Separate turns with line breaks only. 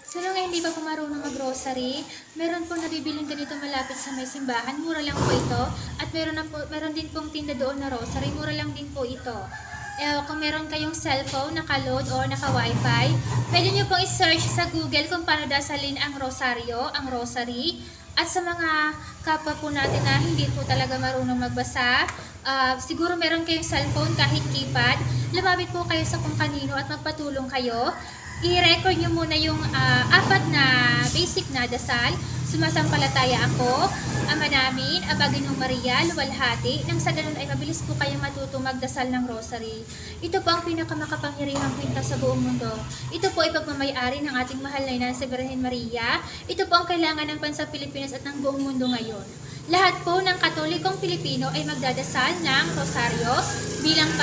Sa mga hindi pa po marunong mag-grocery, meron po nabibiling ganito malapit sa may simbahan. Mura lang po ito. At meron din pong tinda doon na rosary. Mura lang din po ito. Kung meron kayong cellphone, naka-load or naka-wifi, pwede nyo pong i-search sa Google kung paano dasalin ang rosaryo, ang rosary. At sa mga kapwa po natin na hindi po talaga marunong magbasa, siguro meron kayong cellphone kahit keypad, lumapit po kayo sa kung kanino at magpatulong kayo. I-record nyo muna yung apat na basic na dasal. Sumasampalataya ako, Ama namin, Aba Ginoong Maria, luwalhati, nang sa ganun ay mabilis po kayong matutong magdasal ng rosary. Ito po ang pinakamakapangyarihang kwintas sa buong mundo. Ito po ay pagmamayari ng ating mahal na ina sa Birhen Maria. Ito po ang kailangan ng bansang Pilipinas at ng buong mundo ngayon. Lahat po ng Katolikong Pilipino ay magdadasal ng rosaryo bilang